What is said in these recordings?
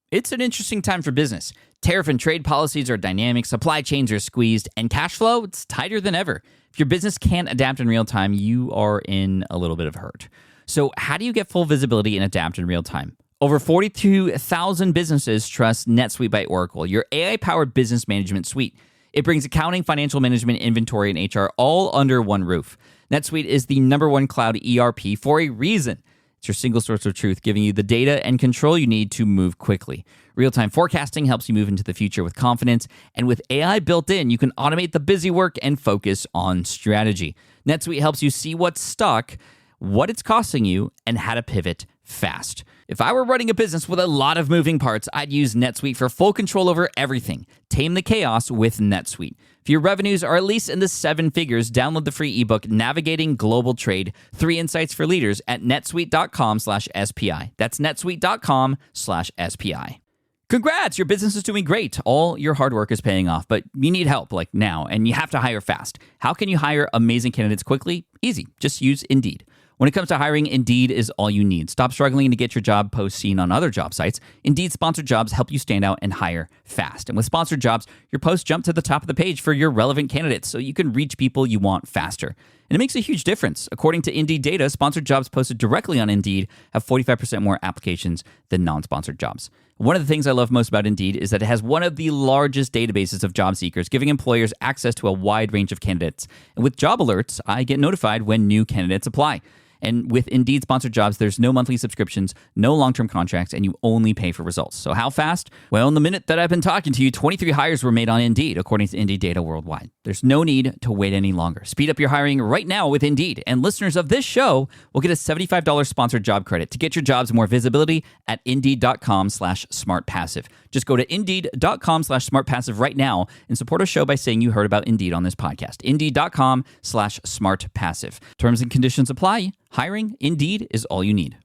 It's an interesting time for business. Tariff and trade policies are dynamic, supply chains are squeezed, and cash flow, it's tighter than ever. If your business can't adapt in real time, you are in a little bit of hurt. So how do you get full visibility and adapt in real time? Over 42,000 businesses trust NetSuite by Oracle, your AI-powered business management suite. It brings accounting, financial management, inventory, and HR all under one roof. NetSuite is the #1 cloud ERP for a reason. It's your single source of truth, giving you the data and control you need to move quickly. Real-time forecasting helps you move into the future with confidence, and with AI built in, you can automate the busy work and focus on strategy. NetSuite helps you see what's stuck, what it's costing you, and how to pivot fast. If I were running a business with a lot of moving parts, I'd use NetSuite for full control over everything. Tame the chaos with NetSuite. If your revenues are at least in the 7 figures, download the free ebook, Navigating Global Trade, 3 Insights for Leaders at netsuite.com/SPI. That's netsuite.com/SPI. Congrats, your business is doing great. All your hard work is paying off, but you need help like now, and you have to hire fast. How can you hire amazing candidates quickly? Easy, just use Indeed. When it comes to hiring, Indeed is all you need. Stop struggling to get your job post seen on other job sites. Indeed sponsored jobs help you stand out and hire fast. And with sponsored jobs, your posts jump to the top of the page for your relevant candidates so you can reach people you want faster. And it makes a huge difference. According to Indeed data, sponsored jobs posted directly on Indeed have 45% more applications than non-sponsored jobs. One of the things I love most about Indeed is that it has one of the largest databases of job seekers, giving employers access to a wide range of candidates. And with job alerts, I get notified when new candidates apply. And with Indeed sponsored jobs, there's no monthly subscriptions, no long-term contracts, and you only pay for results. So how fast? Well, in the minute that I've been talking to you, 23 hires were made on Indeed, according to Indeed data worldwide. There's no need to wait any longer. Speed up your hiring right now with Indeed. And listeners of this show will get a $75 sponsored job credit to get your jobs more visibility at Indeed.com/smartpassive. Just go to Indeed.com/smartpassive right now and support our show by saying you heard about Indeed on this podcast. Indeed.com/smartpassive. Terms and conditions apply. Hiring, Indeed, is all you need.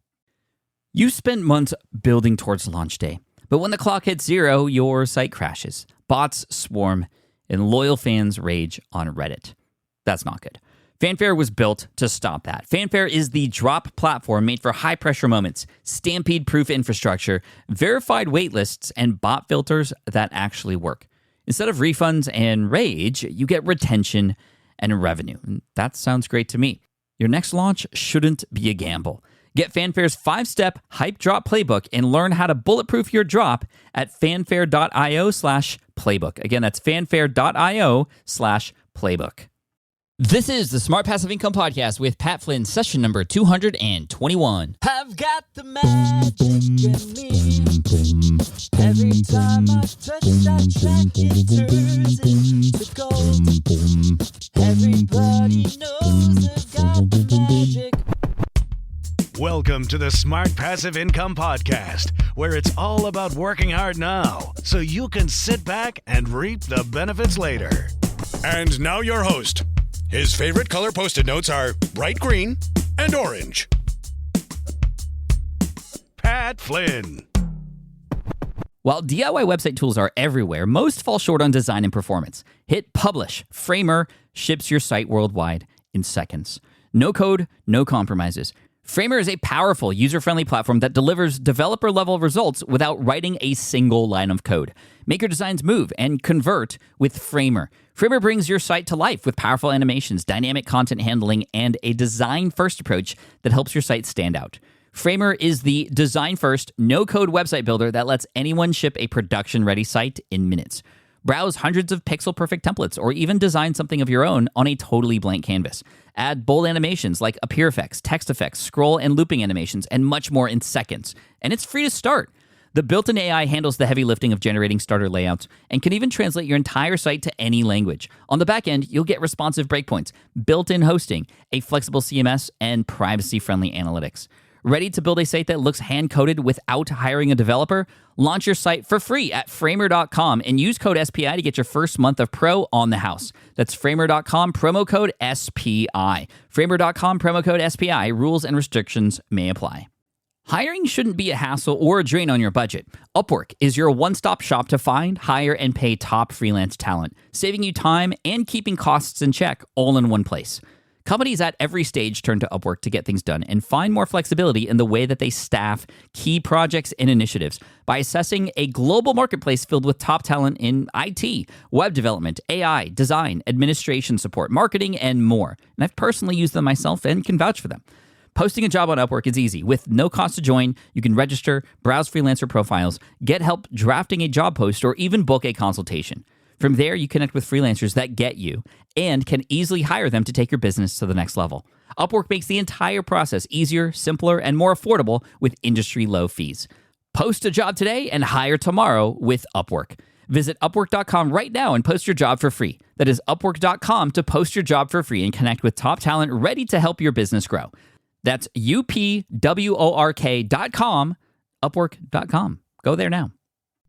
You spent months building towards launch day, but when the clock hits 0, your site crashes. Bots swarm, and loyal fans rage on Reddit. That's not good. Fanfare was built to stop that. Fanfare is the drop platform made for high-pressure moments, stampede-proof infrastructure, verified waitlists, and bot filters that actually work. Instead of refunds and rage, you get retention and revenue. And that sounds great to me. Your next launch shouldn't be a gamble. Get Fanfare's 5-step hype drop playbook and learn how to bulletproof your drop at fanfare.io/playbook. Again, that's fanfare.io/playbook. This is the Smart Passive Income Podcast with Pat Flynn, session number 221. I've got the magic in me. Every time I touch that track, it turns into gold. Everybody knows I've got the magic. Welcome to the Smart Passive Income Podcast, where it's all about working hard now so you can sit back and reap the benefits later. And now your host. His favorite color Post-it notes are bright green and orange. Pat Flynn. While DIY website tools are everywhere, most fall short on design and performance. Hit publish. Framer ships your site worldwide in seconds. No code, no compromises. Framer is a powerful, user-friendly platform that delivers developer-level results without writing a single line of code. Make your designs move and convert with Framer. Framer brings your site to life with powerful animations, dynamic content handling, and a design-first approach that helps your site stand out. Framer is the design-first, no-code website builder that lets anyone ship a production-ready site in minutes. Browse hundreds of pixel-perfect templates or even design something of your own on a totally blank canvas. Add bold animations like appear effects, text effects, scroll and looping animations, and much more in seconds. And it's free to start. The built-in AI handles the heavy lifting of generating starter layouts and can even translate your entire site to any language. On the back end, you'll get responsive breakpoints, built-in hosting, a flexible CMS, and privacy-friendly analytics. Ready to build a site that looks hand-coded without hiring a developer? Launch your site for free at framer.com and use code SPI to get your first month of pro on the house. That's framer.com, promo code SPI. Framer.com, promo code SPI. Rules and restrictions may apply. Hiring shouldn't be a hassle or a drain on your budget. Upwork is your one-stop shop to find, hire, and pay top freelance talent, saving you time and keeping costs in check all in one place. Companies at every stage turn to Upwork to get things done and find more flexibility in the way that they staff key projects and initiatives by assessing a global marketplace filled with top talent in IT, web development, AI, design, administration support, marketing, and more. And I've personally used them myself and can vouch for them. Posting a job on Upwork is easy. With no cost to join, you can register, browse freelancer profiles, get help drafting a job post, or even book a consultation. From there, you connect with freelancers that get you and can easily hire them to take your business to the next level. Upwork makes the entire process easier, simpler, and more affordable with industry-low fees. Post a job today and hire tomorrow with Upwork. Visit Upwork.com right now and post your job for free. That is Upwork.com to post your job for free and connect with top talent ready to help your business grow. That's UPWORK.com, Upwork.com. Go there now.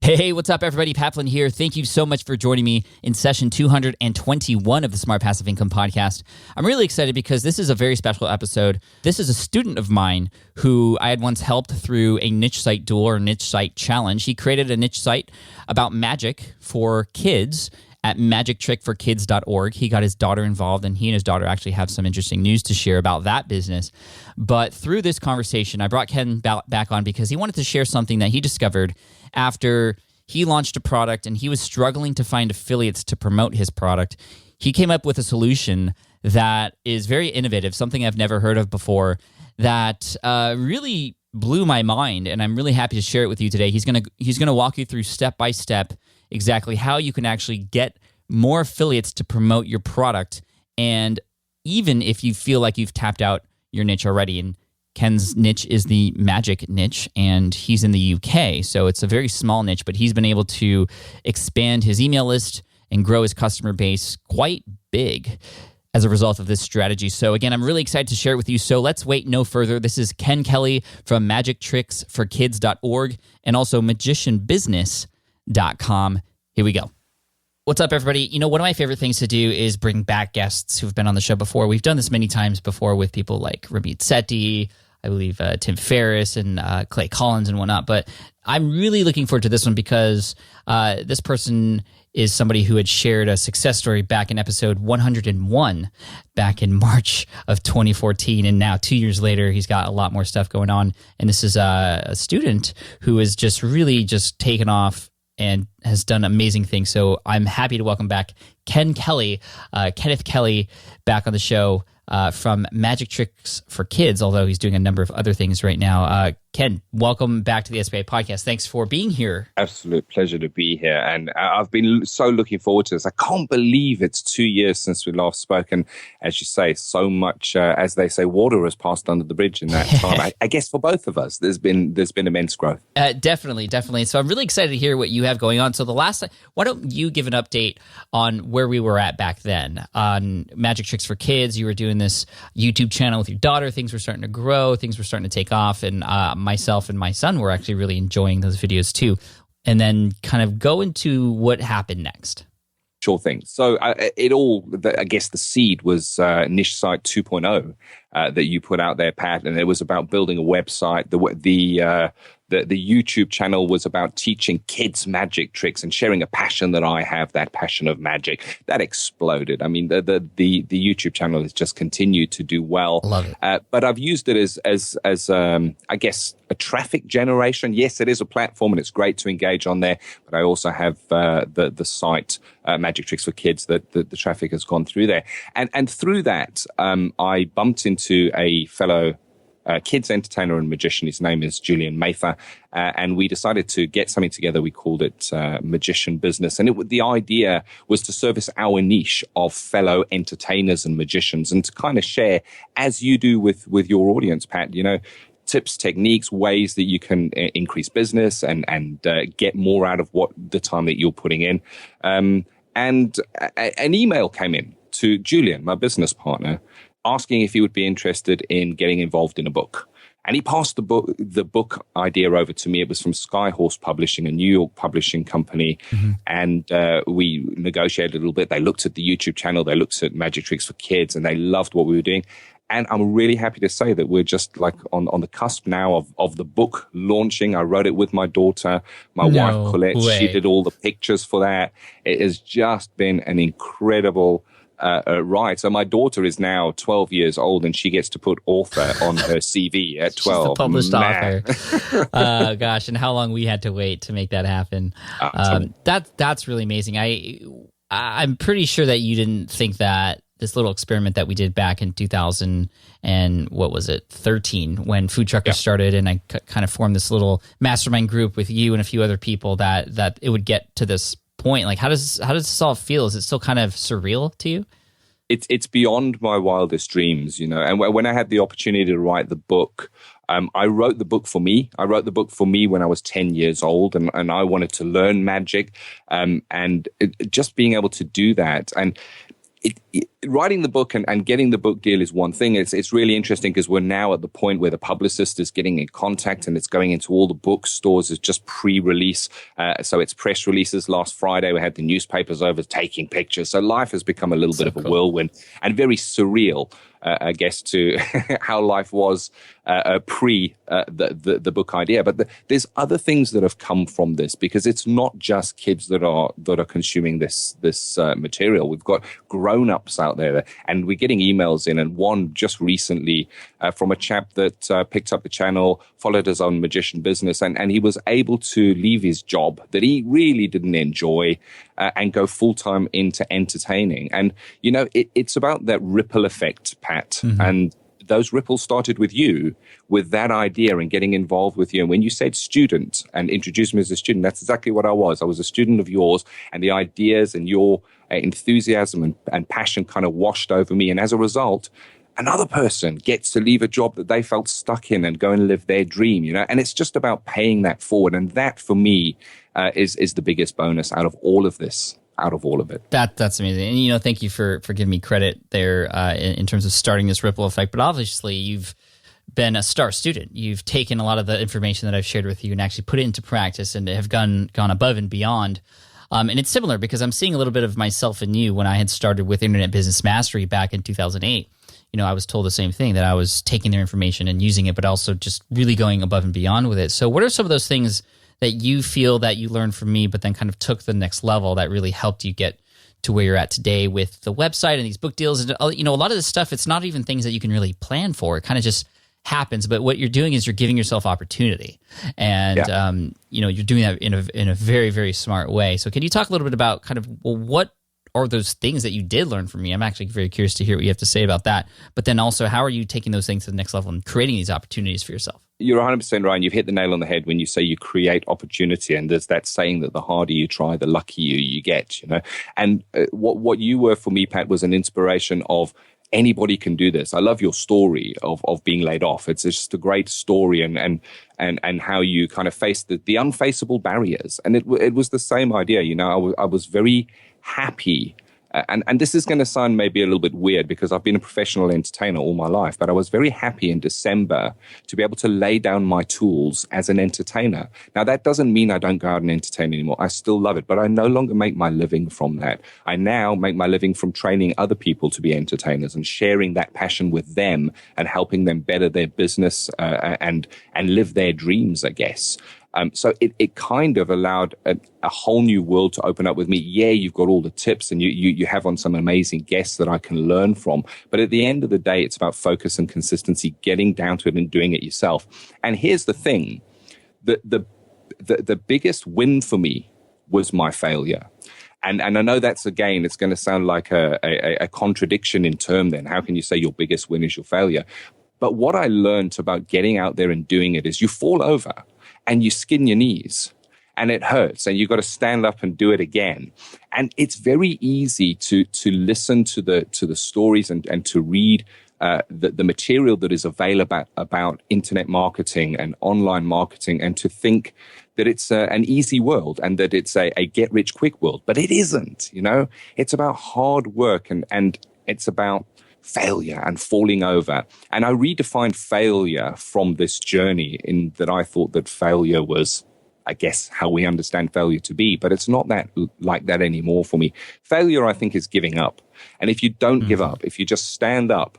Hey, what's up, everybody? Paplin here. Thank you so much for joining me in session 221 of the Smart Passive Income Podcast. I'm really excited because this is a very special episode. This is a student of mine who I had once helped through a niche site duel or niche site challenge. He created a niche site about magic for kids at magictrickforkids.org. He got his daughter involved, and he and his daughter actually have some interesting news to share about that business. But through this conversation, I brought Ken back on because he wanted to share something that he discovered after he launched a product and he was struggling to find affiliates to promote his product. He came up with a solution that is very innovative, something I've never heard of before, that really blew my mind, and I'm really happy to share it with you today. He's gonna walk you through step by step exactly how you can actually get more affiliates to promote your product, and even if you feel like you've tapped out your niche already. And Ken's niche is the magic niche, and he's in the UK, so it's a very small niche, but he's been able to expand his email list and grow his customer base quite big as a result of this strategy. So again, I'm really excited to share it with you. So let's wait no further. This is Ken Kelly from magictricksforkids.org and also magicianbusiness.com. Here we go. What's up, everybody? You know, one of my favorite things to do is bring back guests who've been on the show before. We've done this many times before with people like Ramit Sethi, I believe Tim Ferriss and Clay Collins and whatnot. But I'm really looking forward to this one because this person is somebody who had shared a success story back in episode 101 back in March of 2014. And now 2 years later, he's got a lot more stuff going on. And this is a student who is just really just taken off and has done amazing things. So I'm happy to welcome back Ken Kelly, Kenneth Kelly, back on the show from Magic Tricks for Kids, although he's doing a number of other things right now. Ken, welcome back to the SPI podcast. Thanks for being here. Absolute pleasure to be here. And I've been so looking forward to this. I can't believe it's 2 years since we last spoke. And as you say, so much, as they say, water has passed under the bridge in that time. I guess for both of us, there's been immense growth. Definitely. So I'm really excited to hear what you have going on. So why don't you give an update on where we were at back then on Magic Tricks for Kids? You were doing this YouTube channel with your daughter. Things were starting to grow. Things were starting to take off. And myself and my son were actually really enjoying those videos too. And then kind of go into what happened next. Sure thing. So I guess the seed was Niche Site 2.0 that you put out there, Pat, and it was about building a website. The YouTube channel was about teaching kids magic tricks and sharing a passion that I have, that passion of magic. That exploded. I mean, the YouTube channel has just continued to do well. Love it. But I've used it as I guess, a traffic generation. Yes, it is a platform and it's great to engage on there. But I also have the site Magic Tricks for Kids that the traffic has gone through there. And through that, I bumped into a fellow kids entertainer and magician. His name is Julian Mather, and we decided to get something together. We called it Magician Business, and the idea was to service our niche of fellow entertainers and magicians, and to kind of share, as you do with your audience, Pat, you know, tips, techniques, ways that you can increase business and get more out of what the time that you're putting in. And an email came in to Julian, my business partner, asking if he would be interested in getting involved in a book. And he passed the book idea over to me. It was from Skyhorse Publishing, a New York publishing company. Mm-hmm. And we negotiated a little bit. They looked at the YouTube channel. They looked at Magic Tricks for Kids, and they loved what we were doing. And I'm really happy to say that we're just like on the cusp now of the book launching. I wrote it with my daughter, my wife, Colette. She did all the pictures for that. It has just been an incredible right. So my daughter is now 12 years old, and she gets to put author on her CV at 12. She's the published Man. author. Gosh, and how long we had to wait to make that happen. That's really amazing. I'm pretty sure that you didn't think that this little experiment that we did back in 2000 and what was it, 13, when Food Truckers started, and I kind of formed this little mastermind group with you and a few other people that it would get to this point. Like, how does this all feel? Is it still kind of surreal to you? It's beyond my wildest dreams, you know. And when I had the opportunity to write the book, I wrote the book for me. I wrote the book for me when I was 10 years old, and I wanted to learn magic, just being able to do that. And writing the book and getting the book deal is one thing. It's really interesting because we're now at the point where the publicist is getting in contact, and it's going into all the bookstores. It's just pre-release. So it's press releases. Last Friday, we had the newspapers over taking pictures. So life has become a little bit of a whirlwind and very surreal, I guess, to how life was pre the book idea. But there's other things that have come from this, because it's not just kids that are consuming this material. We've got grown-ups out there, and we're getting emails in, and one just recently from a chap that picked up the channel, followed his own magician business, and he was able to leave his job that he really didn't enjoy and go full-time into entertaining. And, you know, it's about that ripple effect, Pat. Mm-hmm. And those ripples started with you, with that idea and getting involved with you. And when you said student and introduced me as a student, that's exactly what I was. I was a student of yours, and the ideas and your enthusiasm and passion kind of washed over me. And as a result, another person gets to leave a job that they felt stuck in and go and live their dream, you know. And it's just about paying that forward. And that, for me, is the biggest bonus out of all of this. Out of all of it. That's amazing. And, you know, thank you for giving me credit there in terms of starting this ripple effect. But obviously, you've been a star student. You've taken a lot of the information that I've shared with you and actually put it into practice, and have gone above and beyond. And it's similar, because I'm seeing a little bit of myself in you. When I had started with Internet Business Mastery back in 2008, you know, I was told the same thing, that I was taking their information and using it, but also just really going above and beyond with it. So what are some of those things that you feel that you learned from me, but then kind of took the next level, that really helped you get to where you're at today with the website and these book deals? And, you know, a lot of this stuff, it's not even things that you can really plan for. It kind of just happens. But what you're doing is you're giving yourself opportunity, and you know, you're doing that in a very, very smart way. So can you talk a little bit about kind of, well, what are those things that you did learn from me? I'm actually very curious to hear what you have to say about that. But then also, how are you taking those things to the next level and creating these opportunities for yourself? You're 100% right. You've hit the nail on the head when you say you create opportunity. And there's that saying that the harder you try, the luckier you get, you know. And what you were for me, Pat, was an inspiration of anybody can do this. I love your story of being laid off. It's just a great story, and how you kind of faced the unfaceable barriers. And it was the same idea. You know, I was very happy. And this is going to sound maybe a little bit weird, because I've been a professional entertainer all my life, but I was very happy in December to be able to lay down my tools as an entertainer. Now, that doesn't mean I don't go out and entertain anymore. I still love it, but I no longer make my living from that. I now make my living from training other people to be entertainers and sharing that passion with them and helping them better their business and live their dreams, I guess. So it kind of allowed a whole new world to open up with me. Yeah, you've got all the tips, and you have on some amazing guests that I can learn from. But at the end of the day, it's about focus and consistency, getting down to it and doing it yourself. And here's the thing. The biggest win for me was my failure. And I know that's, again, it's going to sound like a contradiction in term then. How can you say your biggest win is your failure? But what I learned about getting out there and doing it is you fall over and you skin your knees and it hurts, and you've got to stand up and do it again. And it's very easy to listen to the stories and to read the material that is available about internet marketing and online marketing, and to think that it's an easy world and that it's a get-rich-quick world. But it isn't, you know. It's about hard work, and it's about failure and falling over. And I redefined failure from this journey, in that I thought that failure was, I guess, how we understand failure to be. But it's not that like that anymore for me. Failure, I think, is giving up. And if you don't give up, if you just stand up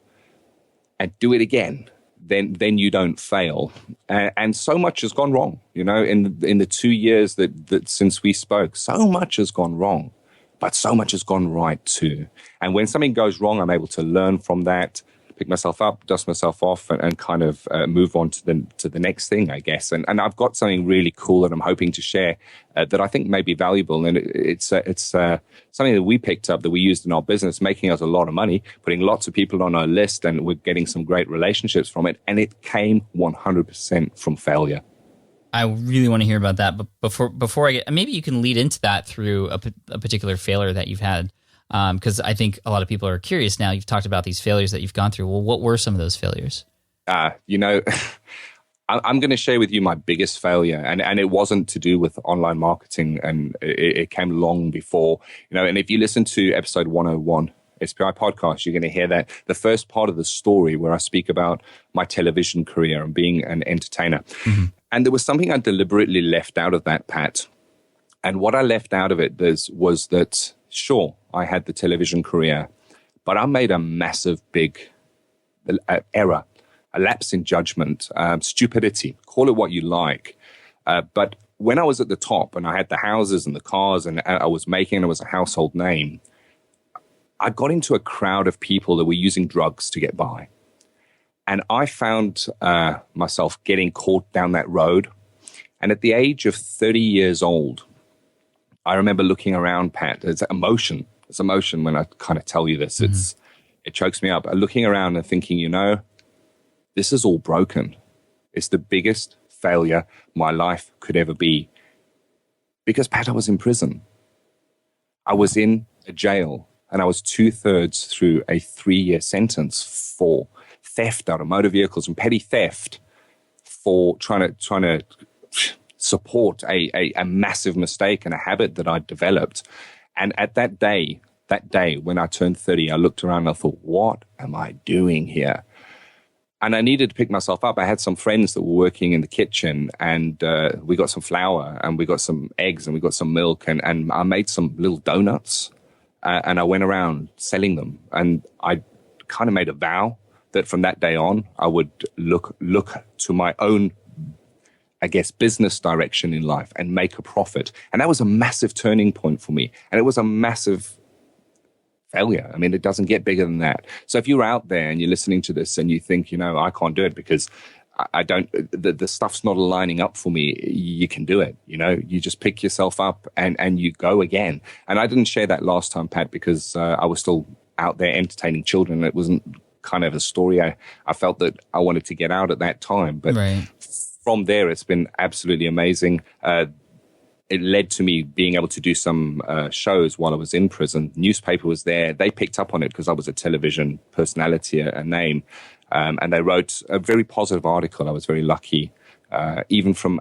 and do it again, then you don't fail. And so much has gone wrong, you know, in the 2 years that since we spoke. So much has gone wrong. but so much has gone right too. And when something goes wrong, I'm able to learn from that, pick myself up, dust myself off, and kind of move on to the next thing, I guess. And I've got something really cool that I'm hoping to share that I think may be valuable. And it's something that we picked up that we used in our business, making us a lot of money, putting lots of people on our list, and we're getting some great relationships from it. And it came 100% from failure. I really want to hear about that, but before I get, maybe you can lead into that through a particular failure that you've had, because I think a lot of people are curious now. You've talked about these failures that you've gone through. Well, what were some of those failures? I'm going to share with you my biggest failure, and it wasn't to do with online marketing, and it came long before, and if you listen to episode 101, SPI podcast, you're going to hear that the first part of the story where I speak about my television career and being an entertainer. Mm-hmm. And there was something I deliberately left out of that, Pat. And what I left out of it was that, sure, I had the television career, but I made a massive, big error, a lapse in judgment, stupidity, call it what you like. But when I was at the top and I had the houses and the cars and I was a household name, I got into a crowd of people that were using drugs to get by. And I found myself getting caught down that road. And at the age of 30 years old, I remember looking around, Pat. It's emotion when I kind of tell you this. Mm-hmm. It chokes me up. Looking around and thinking, this is all broken. It's the biggest failure my life could ever be. Because, Pat, I was in prison. I was in a jail. And I was 2/3 through a 3-year sentence for theft out of motor vehicles and petty theft for trying to support a massive mistake and a habit that I developed. And at that day when I turned 30, I looked around and I thought, what am I doing here? And I needed to pick myself up. I had some friends that were working in the kitchen, and we got some flour and we got some eggs and we got some milk, and I made some little donuts. And I went around selling them. And I kind of made a vow that from that day on, I would look to my own, I guess, business direction in life and make a profit. And that was a massive turning point for me. And it was a massive failure. I mean, it doesn't get bigger than that. So if you're out there and you're listening to this and you think, I can't do it because the stuff's not aligning up for me, you can do it. You just pick yourself up and you go again. And I didn't share that last time, Pat, because I was still out there entertaining children. It wasn't kind of a story I felt that I wanted to get out at that time. But right. From there, it's been absolutely amazing. It led to me being able to do some shows while I was in prison. Newspaper was there. They picked up on it because I was a television personality, a name. And they wrote a very positive article. I was very lucky. Even from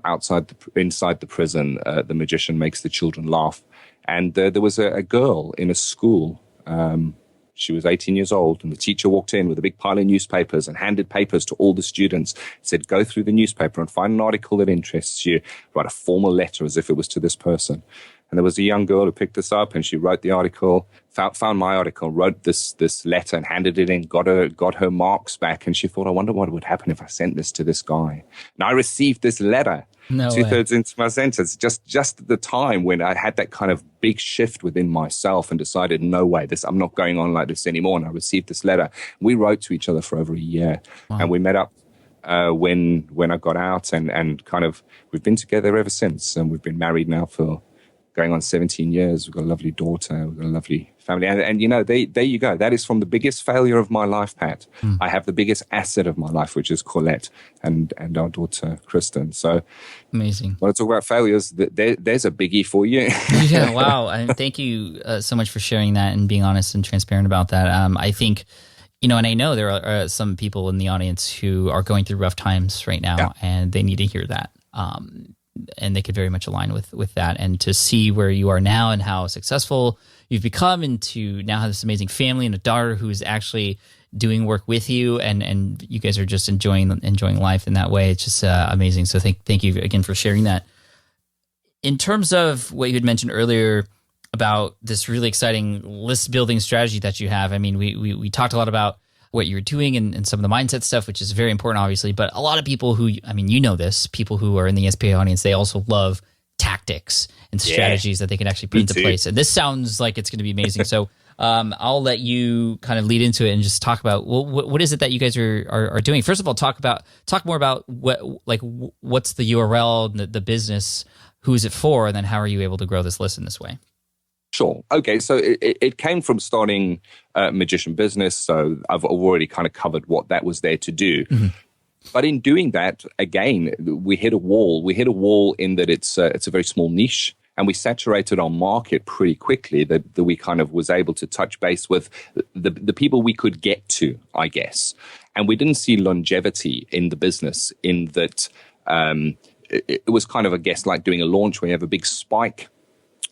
inside the prison, the magician makes the children laugh. And there was a girl in a school. She was 18 years old, and the teacher walked in with a big pile of newspapers and handed papers to all the students. Said, go through the newspaper and find an article that interests you. Write a formal letter as if it was to this person. And there was a young girl who picked this up, and she wrote the article, found my article, wrote this letter and handed it in, got her marks back. And she thought, I wonder what would happen if I sent this to this guy. And I received this letter. No 2/3 way. Into my sentence, just at the time when I had that kind of big shift within myself and decided, no way, I'm not going on like this anymore. And I received this letter. We wrote to each other for over a year. Wow. And we met up when I got out, and kind of we've been together ever since. And we've been married now for going on 17 years. We've got a lovely daughter. We've got a lovely family. And there you go. That is from the biggest failure of my life, Pat. I have the biggest asset of my life, which is Colette and our daughter, Kristen. So amazing. When I talk about failures, there's a biggie for you. Yeah, wow. And thank you so much for sharing that and being honest and transparent about that. I think, and I know there are some people in the audience who are going through rough times right now, and they need to hear that. And they could very much align with that, and to see where you are now and how successful you've become, and to now have this amazing family and a daughter who is actually doing work with you, and you guys are just enjoying life in that way. It's just amazing. So thank you again for sharing that. In terms of what you had mentioned earlier about this really exciting list building strategy that you have, I mean, we talked a lot about what you're doing and some of the mindset stuff, which is very important, obviously. But a lot of people who, people who are in the SPI audience, they also love tactics and strategies that they can actually put into place. And this sounds like it's going to be amazing. So I'll let you kind of lead into it and just talk about what is it that you guys are doing. First of all, talk more about what's the URL, the business, who is it for, and then how are you able to grow this list in this way? Sure. Okay. So it came from starting Magician Business. So I've already kind of covered what that was there to do. Mm-hmm. But in doing that, again, we hit a wall. We hit a wall in that it's a very small niche, and we saturated our market pretty quickly. That we kind of was able to touch base with the people we could get to, I guess. And we didn't see longevity in the business in that it was kind of, I guess, like doing a launch where you have a big spike,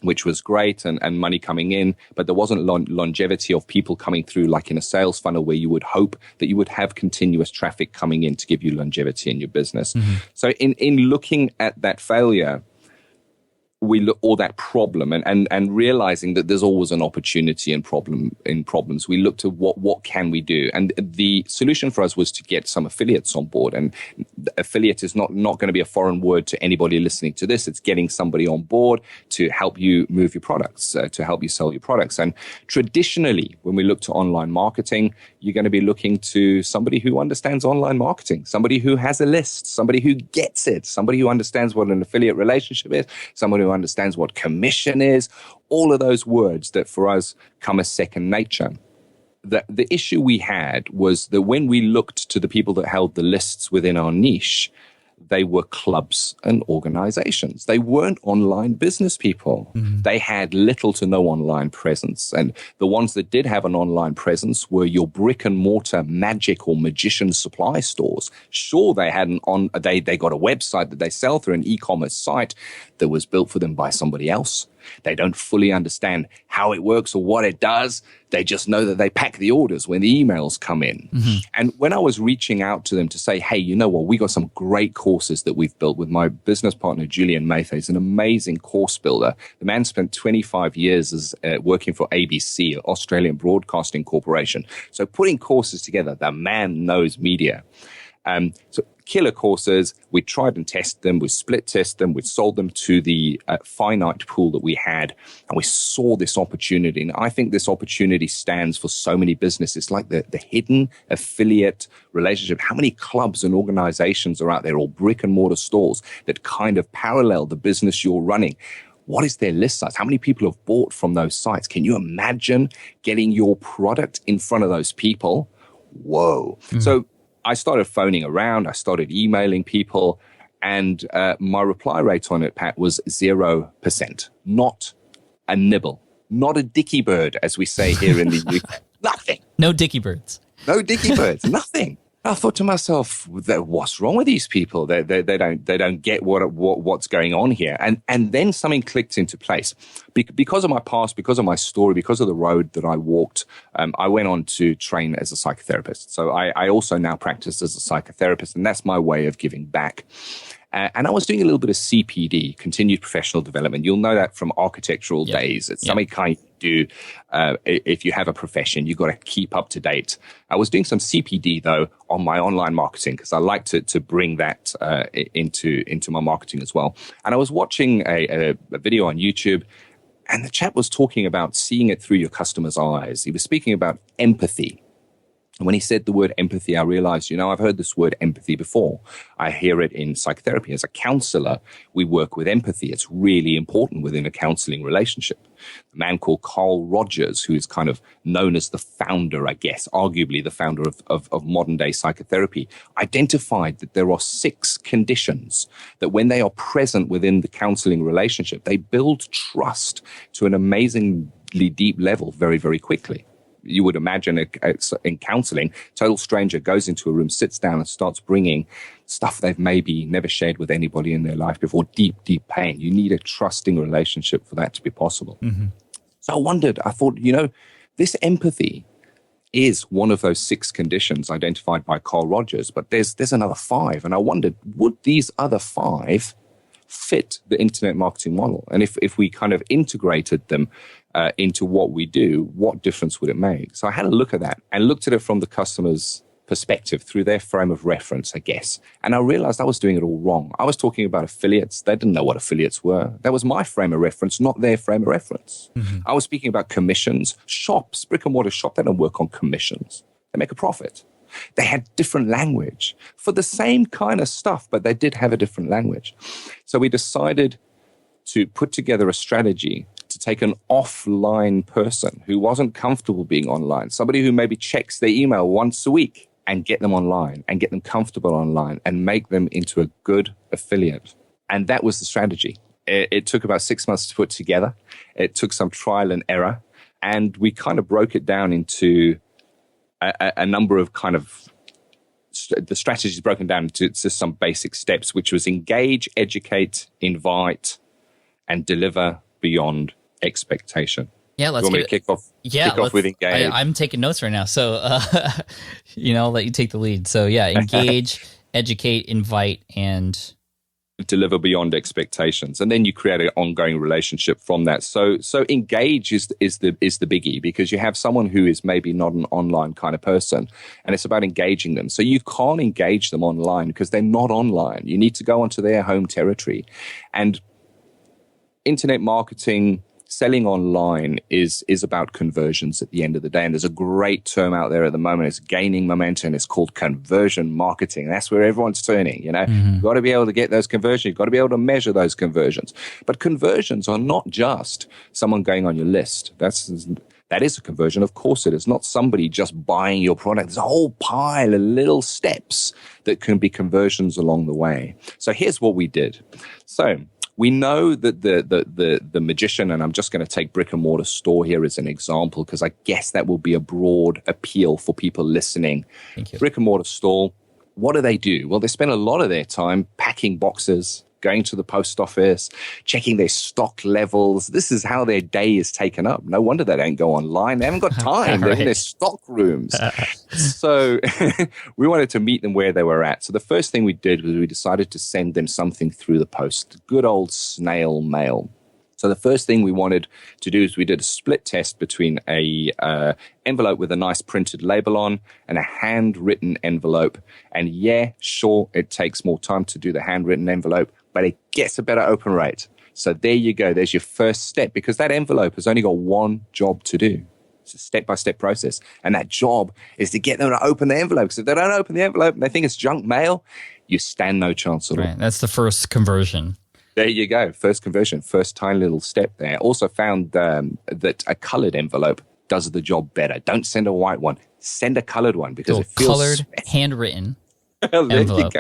which was great and money coming in, but there wasn't longevity of people coming through like in a sales funnel where you would hope that you would have continuous traffic coming in to give you longevity in your business. Mm-hmm. So in looking at that failure, or that problem and realizing that there's always an opportunity in problems, we looked at what can we do, and the solution for us was to get some affiliates on board. And affiliate is not going to be a foreign word to anybody listening to this. It's getting somebody on board to help you move your products, to help you sell your products. And traditionally, when we look to online marketing, you're going to be looking to somebody who understands online marketing, somebody who has a list, somebody who gets it, somebody who understands what an affiliate relationship is, somebody who understands what commission is, all of those words that for us come as second nature. The issue we had was that when we looked to the people that held the lists within our niche, they were clubs and organizations. They weren't online business people. Mm-hmm. They had little to no online presence. And the ones that did have an online presence were your brick and mortar magic or magician supply stores. Sure, they had they got a website that they sell through, an e-commerce site that was built for them by somebody else. They don't fully understand how it works or what it does. They just know that they pack the orders when the emails come in. Mm-hmm. And when I was reaching out to them to say, hey, you know what, we got some great courses that we've built with my business partner, Julian Mather. He's an amazing course builder. The man spent 25 years as working for ABC, Australian Broadcasting Corporation. So putting courses together, the man knows media. So killer courses, we tried and tested them, we split test them, we sold them to the finite pool that we had, and we saw this opportunity. And I think this opportunity stands for so many businesses, like the hidden affiliate relationship. How many clubs and organizations are out there, or brick and mortar stores that kind of parallel the business you're running? What is their list size? How many people have bought from those sites? Can you imagine getting your product in front of those people? Whoa. Mm-hmm. So I started phoning around, I started emailing people, and my reply rate on it, Pat, was 0%. Not a nibble. Not a dicky bird, as we say here in the UK. Nothing. No dicky birds. No dicky birds. Nothing. I thought to myself, what's wrong with these people? They don't get what's going on here. And then something clicked into place. Because of my past, because of my story, because of the road that I walked, I went on to train as a psychotherapist. So I also now practice as a psychotherapist, and that's my way of giving back. And I was doing a little bit of CPD, continued professional development. You'll know that from architectural days. It's something kind of do. If you have a profession, you've got to keep up to date. I was doing some CPD, though, on my online marketing, because I like to bring that into my marketing as well. And I was watching a video on YouTube, and the chap was talking about seeing it through your customer's eyes. He was speaking about empathy. And when he said the word empathy, I realized, I've heard this word empathy before. I hear it in psychotherapy. As a counselor, we work with empathy. It's really important within a counseling relationship. A man called Carl Rogers, who is kind of known as the founder, I guess, arguably the founder of modern day psychotherapy, identified that there are 6 conditions that when they are present within the counseling relationship, they build trust to an amazingly deep level very, very quickly. You would imagine in counseling, total stranger goes into a room, sits down and starts bringing stuff they've maybe never shared with anybody in their life before, deep, deep pain. You need a trusting relationship for that to be possible. Mm-hmm. So I thought, this empathy is one of those 6 conditions identified by Carl Rogers, but there's another 5. And I wondered, would these other 5 fit the internet marketing model? And if we kind of integrated them into what we do, what difference would it make? So I had a look at that and looked at it from the customer's perspective, through their frame of reference, I guess. And I realized I was doing it all wrong. I was talking about affiliates. They didn't know what affiliates were. That was my frame of reference, not their frame of reference. I was speaking about commissions. Shops, brick and mortar shop, they don't work on commissions. They make a profit. They had different language for the same kind of stuff, but they did have a different language. So we decided to put together a strategy to take an offline person who wasn't comfortable being online, somebody who maybe checks their email once a week, and get them online and get them comfortable online and make them into a good affiliate. And that was the strategy. It took about 6 months to put together. It took some trial and error. And we kind of broke it down into a number of kind of, the strategy is broken down to some basic steps, which was engage, educate, invite, and deliver beyond expectation. Yeah, let's kick off. Yeah, kick off with engage. I'm taking notes right now, so I'll let you take the lead. So yeah, engage, educate, invite, and deliver beyond expectations, and then you create an ongoing relationship from that. So engage is the biggie, because you have someone who is maybe not an online kind of person, and it's about engaging them. So you can't engage them online because they're not online. You need to go onto their home territory, and internet marketing, selling online is about conversions at the end of the day. And there's a great term out there at the moment. It's gaining momentum. It's called conversion marketing. That's where everyone's turning, You've got to be able to get those conversions. You've got to be able to measure those conversions. But conversions are not just someone going on your list. That is a conversion. Of course it is. Not somebody just buying your product. There's a whole pile of little steps that can be conversions along the way. So here's what we did. So we know that the magician, and I'm just going to take brick and mortar store here as an example, because I guess that will be a broad appeal for people listening. Thank you. Brick and mortar store, what do? Well, they spend a lot of their time packing boxes, going to the post office, checking their stock levels. This is how their day is taken up. No wonder they don't go online. They haven't got time. They're in their stock rooms. So we wanted to meet them where they were at. So the first thing we did was we decided to send them something through the post, good old snail mail. So the first thing we wanted to do is we did a split test between a envelope with a nice printed label on and a handwritten envelope. And yeah, sure, it takes more time to do the handwritten envelope, but it gets a better open rate. So there you go. There's your first step, because that envelope has only got one job to do. It's a step-by-step process. And that job is to get them to open the envelope. Because if they don't open the envelope and they think it's junk mail, you stand no chance at all. Right, that's the first conversion. There you go. First conversion, first tiny little step there. Also found that a colored envelope does the job better. Don't send a white one. Send a colored one, because So it feels colored, handwritten there envelope. you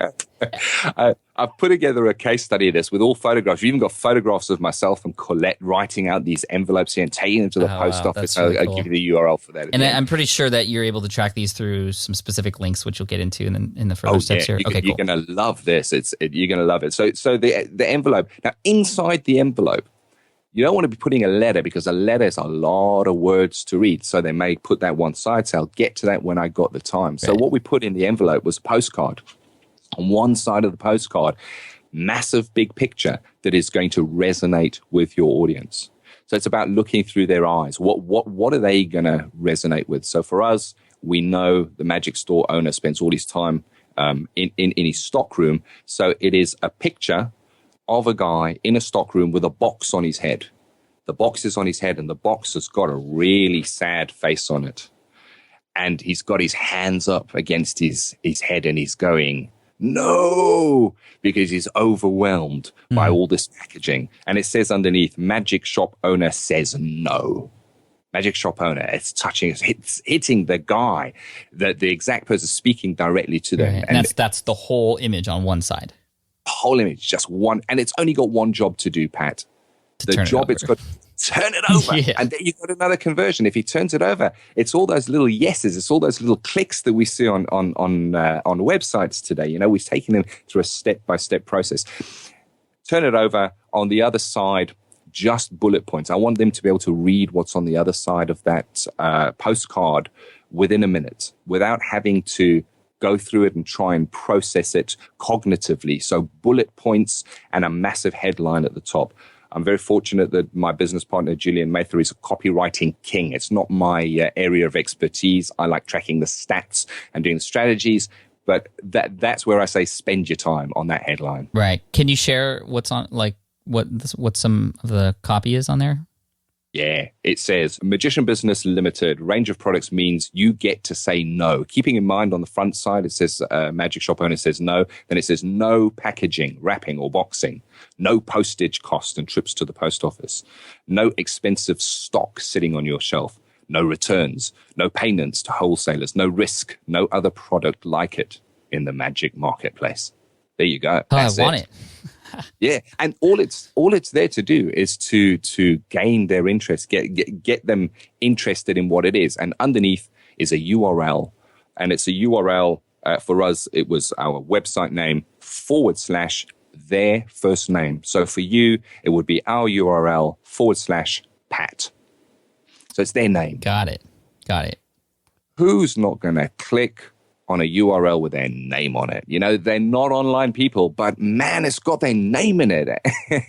go. I've put together a case study of this with all photographs. We've even got photographs of myself and Colette writing out these envelopes here and taking them to the post office. That's really I'll cool. give you the URL for that. And I'm pretty sure that you're able to track these through some specific links, which you'll get into in the further steps here. Okay, you're cool. going to love this. You're going to love it. So the envelope. Now, inside the envelope, you don't want to be putting a letter, because a letter is a lot of words to read. So they may put that one side. So I'll get to that when I got the time. So what we put in the envelope was a postcard. On one side of the postcard, massive big picture that is going to resonate with your audience. So it's about looking through their eyes. What are they going to resonate with? So for us, we know the Magic Store owner spends all his time in his stock room. So it is a picture of a guy in a stock room with a box on his head. The box is on his head, and the box has got a really sad face on it. And he's got his hands up against his head, and he's going, no, because he's overwhelmed by all this packaging. And it says underneath, Magic Shop owner says no. Magic Shop owner, it's touching, it's hitting the guy, the exact person speaking directly to them. Right. And that's the whole image on one side. Whole image, just one. And it's only got one job to do, Pat. The job it's got to turn it over. Yeah. And then you've got another conversion. If he turns it over, it's all those little yeses. It's all those little clicks that we see on websites today. We've taken them through a step-by-step process. Turn it over. On the other side, just bullet points. I want them to be able to read what's on the other side of that postcard within a minute without having to go through it and try and process it cognitively. So bullet points and a massive headline at the top. I'm very fortunate that my business partner, Julian Mather, is a copywriting king. It's not my area of expertise. I like tracking the stats and doing the strategies, but that's where I say spend your time on that headline. Right. Can you share what's on, like what some of the copy is on there? Yeah, it says Magician Business Limited range of products means you get to say no. Keeping in mind on the front side, it says Magic Shop owner says no. Then it says no packaging, wrapping or boxing, no postage cost and trips to the post office, no expensive stock sitting on your shelf, no returns, no payments to wholesalers, no risk, no other product like it in the Magic Marketplace. There you go. Oh, I want it. Yeah, and all it's there to do is to gain their interest, get them interested in what it is. And underneath is a URL, and it's a URL for us. It was our website name / their first name. So for you, it would be our URL / Pat. So it's their name. Got it. Who's not going to click on a URL with their name on it? You know, they're not online people, but man, it's got their name in it.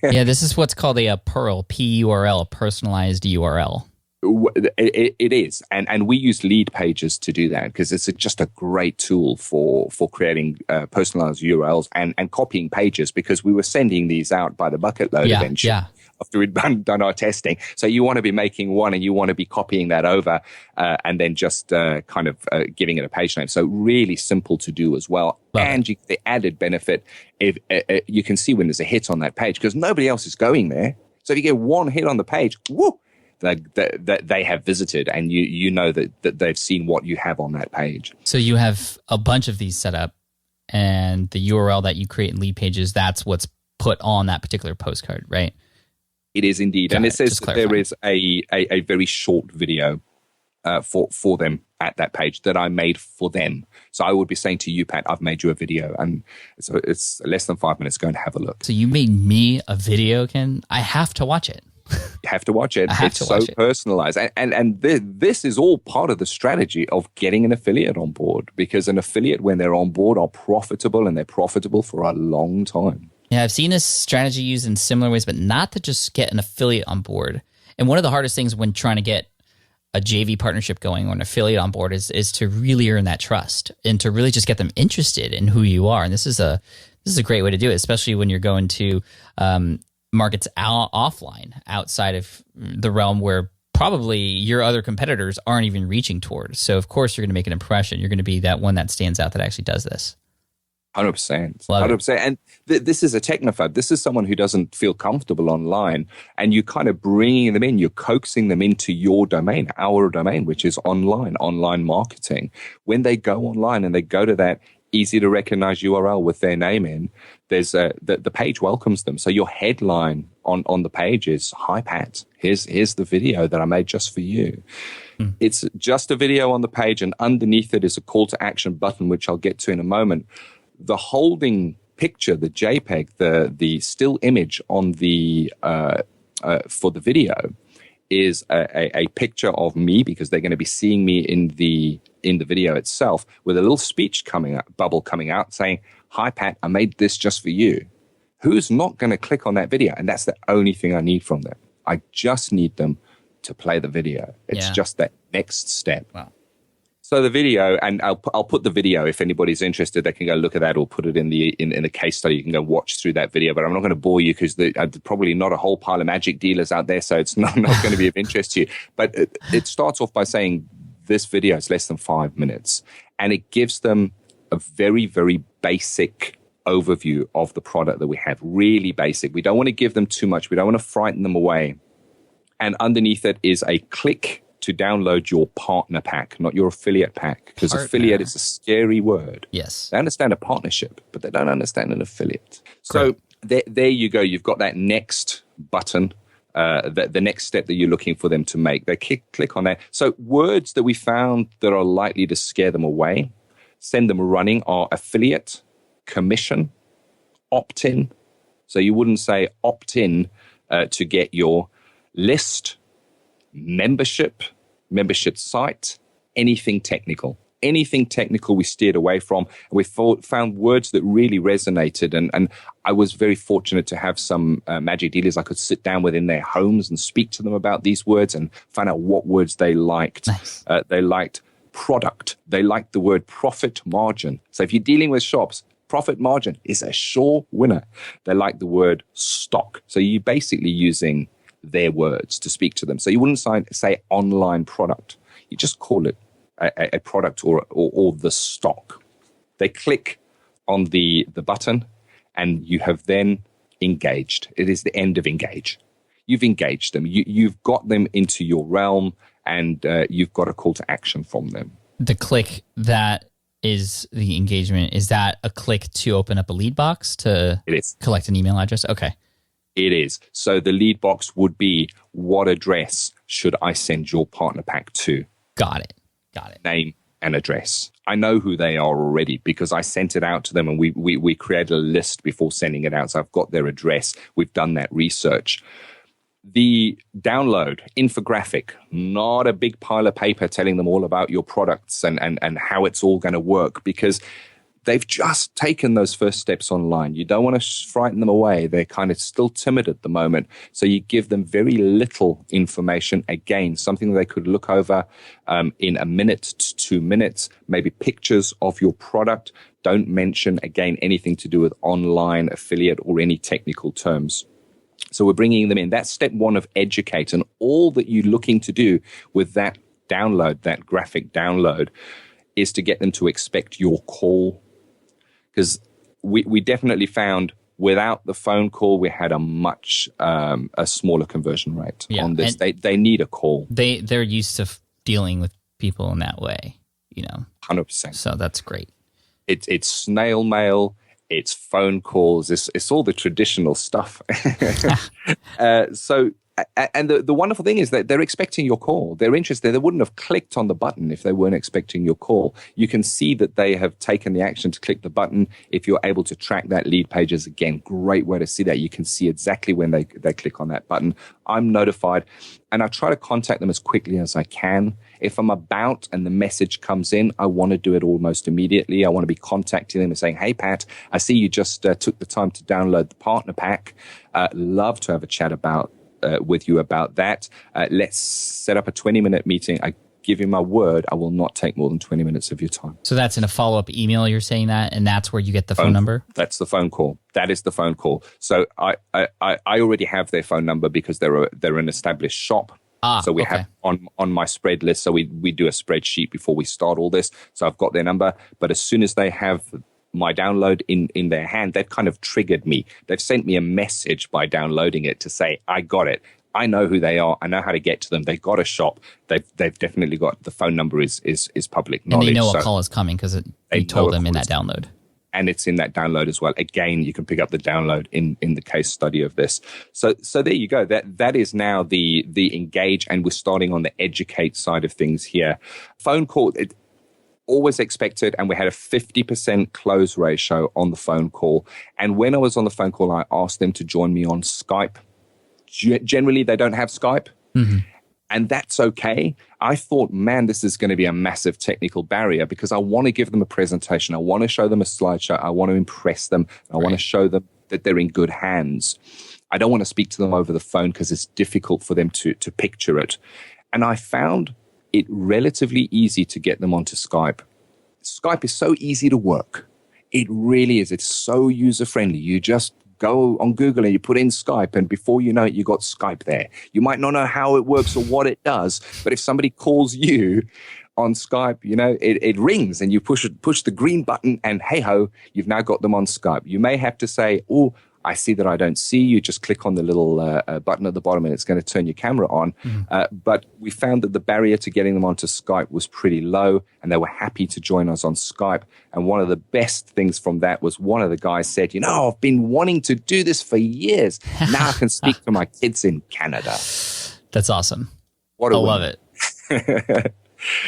Yeah, this is what's called a PURL, PURL, personalized URL. It is, and we use lead pages to do that because it's just a great tool for creating personalized URLs and copying pages, because we were sending these out by the bucket load eventually. Yeah. After we'd done our testing. So you want to be making one and you want to be copying that over and then just kind of giving it a page name. So really simple to do as well. And you get the added benefit, if you can see when there's a hit on that page, because nobody else is going there. So if you get one hit on the page, whoo, that they have visited, and you know that they've seen what you have on that page. So you have a bunch of these set up, and the URL that you create in lead pages, that's what's put on that particular postcard, right? It is indeed. And it says that there is a very short video for them at that page that I made for them. So I would be saying to you, Pat, I've made you a video, and so it's less than 5 minutes. Go and have a look. So you made me a video, Ken? I have to watch it. You have to watch it. It's so personalized. And this is all part of the strategy of getting an affiliate on board, because an affiliate, when they're on board, are profitable, and they're profitable for a long time. Yeah, I've seen this strategy used in similar ways, but not to just get an affiliate on board. And one of the hardest things when trying to get a JV partnership going or an affiliate on board is to really earn that trust and to really just get them interested in who you are. And this is a great way to do it, especially when you're going to markets offline, outside of the realm where probably your other competitors aren't even reaching toward. So of course you're going to make an impression. You're going to be that one that stands out that actually does this. 100%. 100%. And this is a technophobe. This is someone who doesn't feel comfortable online, and you're kind of bringing them in. You're coaxing them into your domain, our domain, which is online marketing. When they go online and they go to that easy to recognize URL with their name in, there's the page welcomes them. So your headline on the page is, "Hi Pat, here's the video that I made just for you." It's just a video on the page, and underneath it is a call to action button, which I'll get to in a moment. The holding picture, the JPEG, the still image on the for the video is a picture of me, because they're going to be seeing me in the video itself, with a little speech bubble coming out saying, "Hi Pat, I made this just for you." Who's not going to click on that video? And that's the only thing I need from them. I just need them to play the video. It's just that next step. Wow. So the video, and I'll put the video, if anybody's interested, they can go look at that, or put it in the case study. You can go watch through that video, but I'm not going to bore you, because probably not a whole pile of magic dealers out there, so it's not going to be of interest to you. But it starts off by saying this video is less than 5 minutes, and it gives them a very, very basic overview of the product that we have. Really basic. We don't want to give them too much. We don't want to frighten them away. And underneath it is a click to download your partner pack, not your affiliate pack, because affiliate is a scary word. Yes. They understand a partnership, but they don't understand an affiliate. So there you go. You've got that next button, the next step that you're looking for them to make. They click on that. So words that we found that are likely to scare them away, send them running, are affiliate, commission, opt-in. So you wouldn't say opt-in to get your list, membership site, anything technical. anything technical we steered away from. And we found words that really resonated. And I was very fortunate to have some magic dealers I could sit down with in their homes and speak to them about these words and find out what words they liked. Nice. They liked product. They liked the word profit margin. So if you're dealing with shops, profit margin is a sure winner. They like the word stock. So you're basically using their words to speak to them. So you wouldn't say online product. You just call it a product or the stock. They click on the button and you have then engaged. It is the end of engage. You've engaged them. You've got them into your realm and you've got a call to action from them. The click that is the engagement, is that a click to open up a lead box to collect an email address? Okay. It is. So the lead box would be, what address should I send your partner pack to? Got it. Name and address. I know who they are already because I sent it out to them and we created a list before sending it out. So I've got their address. We've done that research. The download, infographic, not a big pile of paper telling them all about your products and how it's all going to work, because they've just taken those first steps online. You don't want to frighten them away. They're kind of still timid at the moment. So you give them very little information. Again, something they could look over in a minute to 2 minutes, maybe pictures of your product. Don't mention, again, anything to do with online affiliate or any technical terms. So we're bringing them in. That's step one of educate. And all that you're looking to do with that download, that graphic download, is to get them to expect your call. Because we definitely found without the phone call, we had a much a smaller conversion rate on this. They need a call. They're used to dealing with people in that way, 100%. So that's great. It's snail mail. It's phone calls. It's all the traditional stuff. And the wonderful thing is that they're expecting your call. They're interested. They wouldn't have clicked on the button if they weren't expecting your call. You can see that they have taken the action to click the button. If you're able to track that lead pages, again, great way to see that. You can see exactly when they click on that button. I'm notified, and I try to contact them as quickly as I can. If I'm about and the message comes in, I want to do it almost immediately. I want to be contacting them and saying, hey, Pat, I see you just took the time to download the partner pack. Love to have a chat with you about that. Let's set up a 20-minute meeting. I give you my word, I will not take more than 20 minutes of your time. So that's in a follow-up email, you're saying that, and that's where you get the phone number? That's the phone call. That is the phone call. So I already have their phone number because they're an established shop. So we have on my spread list. So we do a spreadsheet before we start all this. So I've got their number. But as soon as they have my download in their hand, they've kind of triggered me. They've sent me a message by downloading it to say, I got it. I know who they are. I know how to get to them. They've got a shop. They've definitely got the phone number is public knowledge. And they know a call is coming because you told them in that download. And it's in that download as well. Again, you can pick up the download in the case study of this. So there you go. That is now the engage, and we're starting on the educate side of things here. Phone call, always expected, and we had a 50% close ratio on the phone call. And when I was on the phone call, I asked them to join me on Skype. Generally, they don't have Skype. Mm-hmm. And that's okay. I thought, man, this is going to be a massive technical barrier because I want to give them a presentation. I want to show them a slideshow. I want to impress them. I want to show them that they're in good hands. I don't want to speak to them over the phone because it's difficult for them to picture it. And I found it relatively easy to get them onto Skype. Skype is so easy to work. It really is. It's so user-friendly. You just go on Google and you put in Skype, and before you know it, you got Skype there. You might not know how it works or what it does, but if somebody calls you on Skype, it rings and you push the green button and hey-ho, you've now got them on Skype. You may have to say, oh, I see that I don't see you. Just click on the little button at the bottom and it's going to turn your camera on. Mm-hmm. But we found that the barrier to getting them onto Skype was pretty low, and they were happy to join us on Skype. And one of the best things from that was one of the guys said, I've been wanting to do this for years. Now I can speak to my kids in Canada. That's awesome. I love it.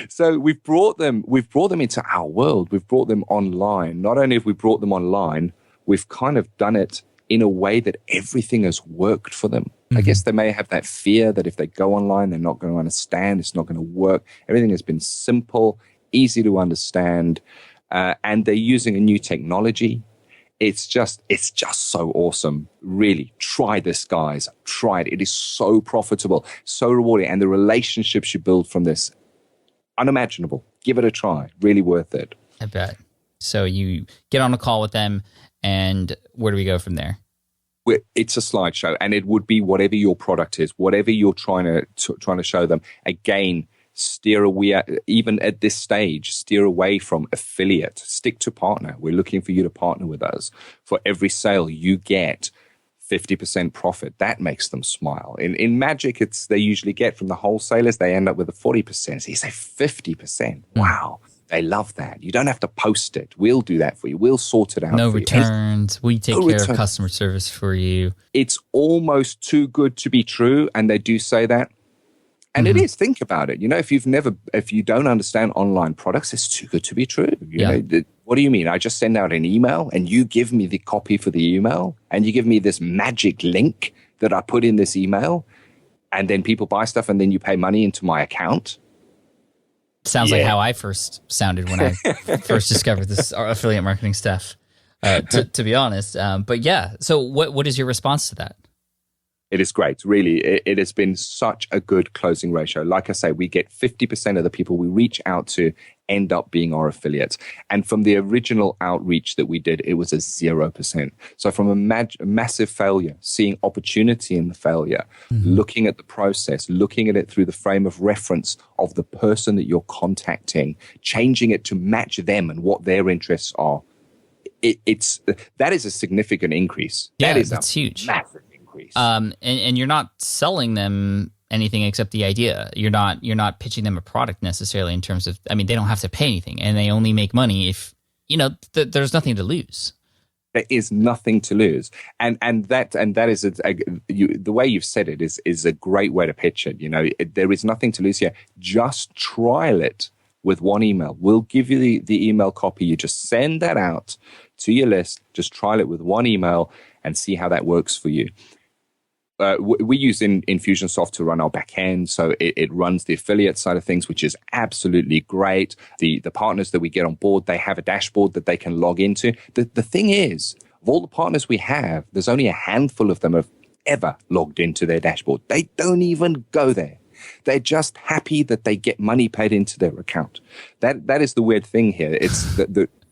So we've brought them into our world. We've brought them online. Not only have we brought them online, we've kind of done it in a way that everything has worked for them. Mm-hmm. I guess they may have that fear that if they go online, they're not going to understand. It's not going to work. Everything has been simple, easy to understand, and they're using a new technology. It's just so awesome. Really, try this, guys. Try it. It is so profitable, so rewarding, and the relationships you build from this, unimaginable. Give it a try. Really worth it. I bet. So you get on a call with them, and where do we go from there? It's a slideshow, and it would be whatever your product is, whatever you're trying to show them. Again, steer away, even at this stage, steer away from affiliate. Stick to partner. We're looking for you to partner with us. For every sale you get 50% profit. That makes them smile. In Magic, they usually get from the wholesalers, they end up with a 40%. So you say 50%. Wow. They love that. You don't have to post it. We'll do that for you. We'll sort it out. No for returns. We take care of customer service for you. It's almost too good to be true, and they do say that. And it is. Think about it. If you don't understand online products, it's too good to be true. You know, what do you mean? I just send out an email, and you give me the copy for the email, and you give me this magic link that I put in this email, and then people buy stuff, and then you pay money into my account. Sounds like how I first sounded when I first discovered this affiliate marketing stuff, to be honest. But yeah, so what is your response to that? It is great. Really, it has been such a good closing ratio. Like I say, we get 50% of the people we reach out to end up being our affiliates. And from the original outreach that we did, it was a 0%. So from a massive failure, seeing opportunity in the failure, looking at the process, looking at it through the frame of reference of the person that you're contacting, changing it to match them and what their interests are. That is a significant increase. Yeah, that's huge. Massive. And you're not selling them anything except the idea. You're not pitching them a product necessarily in terms of, I mean, they don't have to pay anything, and they only make money if, there's nothing to lose. There is nothing to lose. And that is the way you've said it is a great way to pitch it. There is nothing to lose here. Just trial it with one email. We'll give you the email copy. You just send that out to your list. Just trial it with one email and see how that works for you. We use Infusionsoft to run our back end, so it runs the affiliate side of things, which is absolutely great. The partners that we get on board, they have a dashboard that they can log into. The thing is, of all the partners we have, there's only a handful of them have ever logged into their dashboard. They don't even go there. They're just happy that they get money paid into their account. That is the weird thing here. It's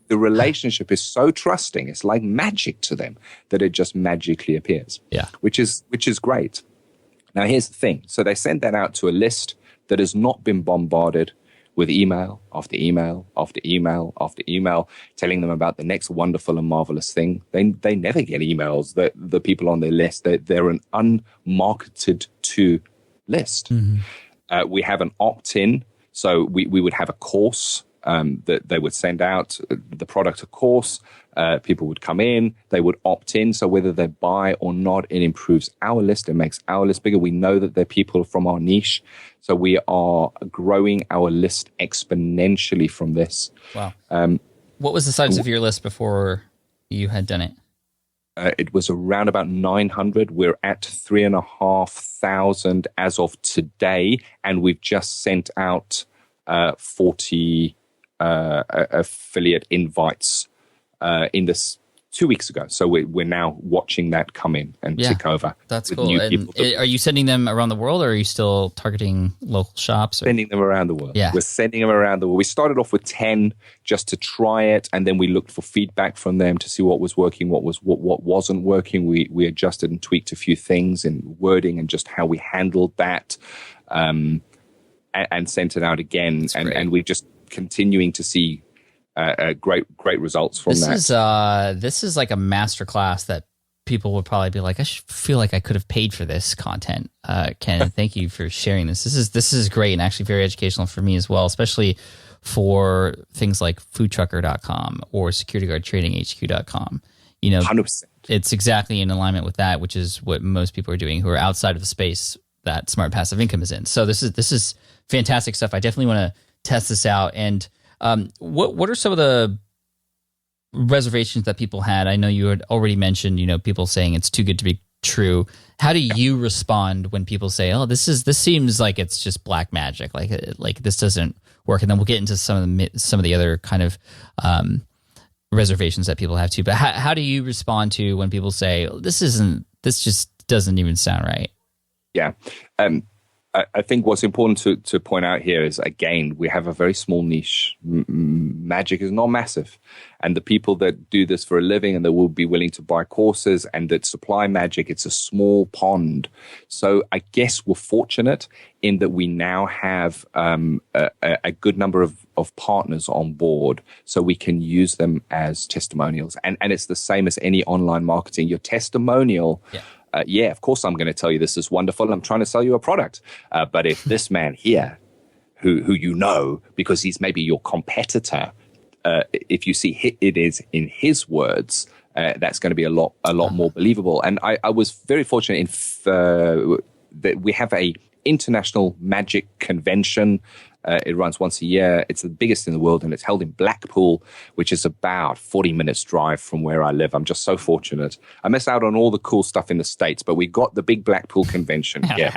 the relationship is so trusting. It's like magic to them that it just magically appears. Yeah. Which is great. Now, here's the thing. So they send that out to a list that has not been bombarded with email after email after email after email, telling them about the next wonderful and marvelous thing. They never get emails that the people on their list, they're an unmarketed to list. We have an opt-in. So we would have a course that they would send out the product, a course. People would come in, they would opt in. So whether they buy or not, it improves our list. It makes our list bigger. We know that they're people from our niche. So we are growing our list exponentially from this. Wow. What was the size of your list before you had done it? It was around about 900. We're at 3,500 as of today. And we've just sent out 40 affiliate invites in this 2 weeks ago. So we're now watching that come in and tick over. That's cool. And are you sending them around the world, or are you still targeting local shops? Sending them around the world. Yeah. We're sending them around the world. We started off with 10 just to try it, and then we looked for feedback from them to see what was working, what wasn't working. We adjusted and tweaked a few things in wording and just how we handled that, and sent it out again. And we're just continuing to see great results from that. This is like a masterclass that people would probably be like, I feel like I could have paid for this content. Ken, thank you for sharing this. This is great and actually very educational for me as well, especially for things like foodtrucker.com or securityguardtradinghq.com. 100%. It's exactly in alignment with that, which is what most people are doing who are outside of the space that Smart Passive Income is in. So this is fantastic stuff. I definitely want to test this out. And what are some of the reservations that people had? I know you had already mentioned, people saying it's too good to be true. How do you respond when people say, "Oh, this seems like it's just black magic, like this doesn't work"? And then we'll get into some of the other kind of reservations that people have too. But how do you respond to when people say, oh, this just doesn't even sound right? Yeah. I think what's important to point out here is, again, we have a very small niche. Magic is not massive. And the people that do this for a living and that will be willing to buy courses and that supply magic, it's a small pond. So I guess we're fortunate in that we now have a good number of partners on board so we can use them as testimonials. And it's the same as any online marketing. Your testimonial... Yeah. Of course I'm going to tell you this is wonderful. I'm trying to sell you a product. But if this man here, who you know, because he's maybe your competitor, if you see it is in his words, that's going to be a lot more believable. And I was very fortunate that we have a international magic convention. It runs once a year. It's the biggest in the world, and it's held in Blackpool, which is about 40 minutes drive from where I live. I'm just so fortunate. I miss out on all the cool stuff in the States, but we got the big Blackpool convention here.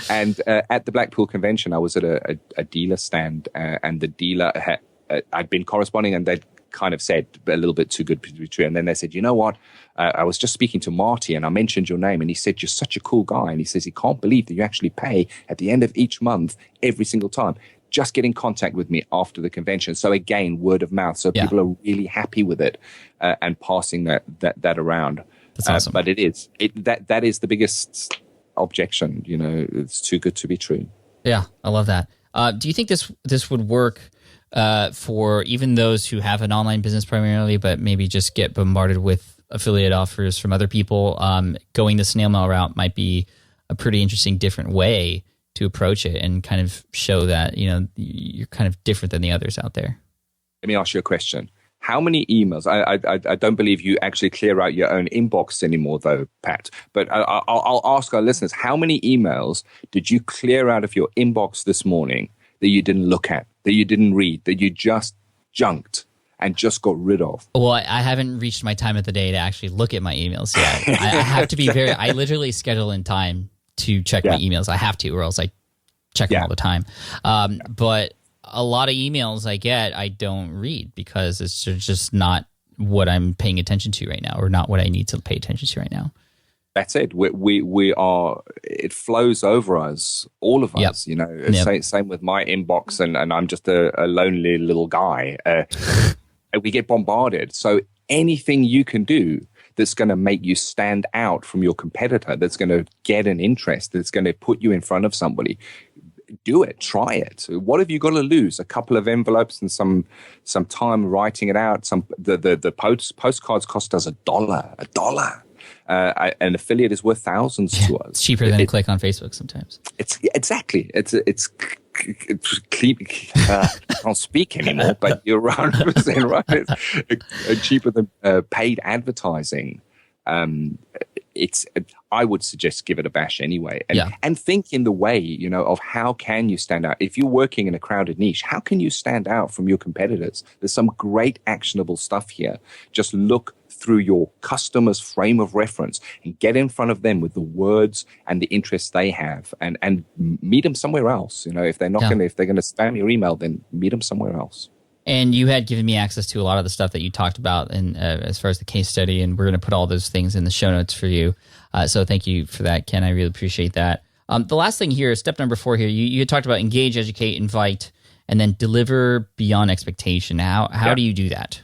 And at the Blackpool convention, I was at a dealer stand, and the dealer I'd been corresponding, and they'd kind of said a little bit too good to be true. And then they said, you know what? I was just speaking to Marty and I mentioned your name, and he said, you're such a cool guy. And he says, he can't believe that you actually pay at the end of each month every single time. Just get in contact with me after the convention. So again, word of mouth. So people are really happy with it and passing that around. That's awesome. But that is the biggest objection. You know, it's too good to be true. Yeah, I love that. Do you think this would work for even those who have an online business primarily, but maybe just get bombarded with affiliate offers from other people? Going the snail mail route might be a pretty interesting, different way to approach it and kind of show that, you know, you're kind of different than the others out there. Let me ask you a question. How many emails? I don't believe you actually clear out your own inbox anymore, though, Pat. But I'll ask our listeners, how many emails did you clear out of your inbox this morning that you didn't look at, that you didn't read, that you just junked and just got rid of? Well, I haven't reached my time of the day to actually look at my emails yet. I have to be I literally schedule in time to check my emails. I have to, or else I check them all the time. But a lot of emails I get, I don't read because it's just not what I'm paying attention to right now, or not what I need to pay attention to right now. That's it. We are. It flows over us, all of us. You know, same with my inbox, and I'm just a lonely little guy. We get bombarded. So anything you can do that's going to make you stand out from your competitor, that's going to get an interest, that's going to put you in front of somebody, do it. Try it. What have you got to lose? A couple of envelopes and some time writing it out. The postcards cost us $1. An affiliate is worth thousands to us. It's cheaper than a click on Facebook sometimes. It's exactly. It's I can't speak anymore, but you're 100% right. It's cheaper than paid advertising. I would suggest give it a bash anyway, and think in the way, you know, of how can you stand out. If you're working in a crowded niche, how can you stand out from your competitors? There's some great actionable stuff here. Just look through your customer's frame of reference and get in front of them with the words and the interests they have, and meet them somewhere else. You know, if they're not if they're going to spam your email, then meet them somewhere else. And you had given me access to a lot of the stuff that you talked about, and as far as the case study, and we're going to put all those things in the show notes for you. So thank you for that, Ken. I really appreciate that. The last thing here, step number 4 here, you had talked about engage, educate, invite, and then deliver beyond expectation. How do you do that?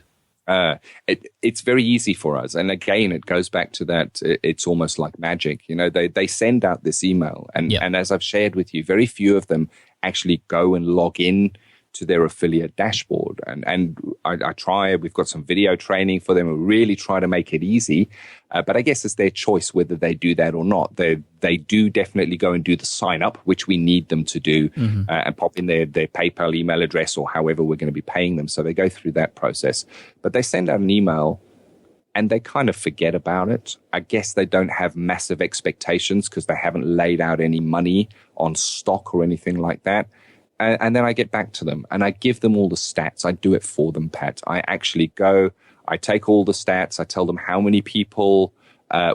It's very easy for us. And again, it goes back to that. It's almost like magic. You know, they send out this email, and as I've shared with you, very few of them actually go and log in to their affiliate dashboard. And I try, we've got some video training for them. We really try to make it easy. But I guess it's their choice whether they do that or not. They do definitely go and do the sign up, which we need them to do, and pop in their PayPal email address or however we're going to be paying them. So they go through that process. But they send out an email and they kind of forget about it. I guess they don't have massive expectations because they haven't laid out any money on stock or anything like that. And then I get back to them and I give them all the stats. I do it for them, Pat. I actually go, I take all the stats. I tell them how many people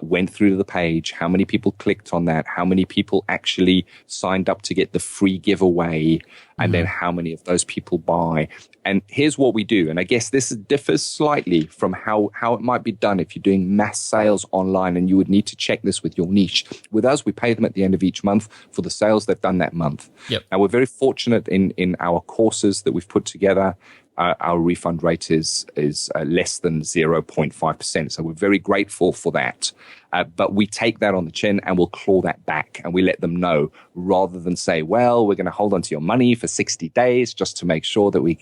went through the page, how many people clicked on that, how many people actually signed up to get the free giveaway, and then how many of those people buy. And here's what we do. And I guess this differs slightly from how it might be done if you're doing mass sales online, and you would need to check this with your niche. With us, we pay them at the end of each month for the sales they've done that month. Yep. And we're very fortunate in our courses that we've put together. Our refund rate is less than 0.5%. So we're very grateful for that. But we take that on the chin and we'll claw that back, and we let them know, rather than say, well, we're going to hold on to your money for 60 days just to make sure that we,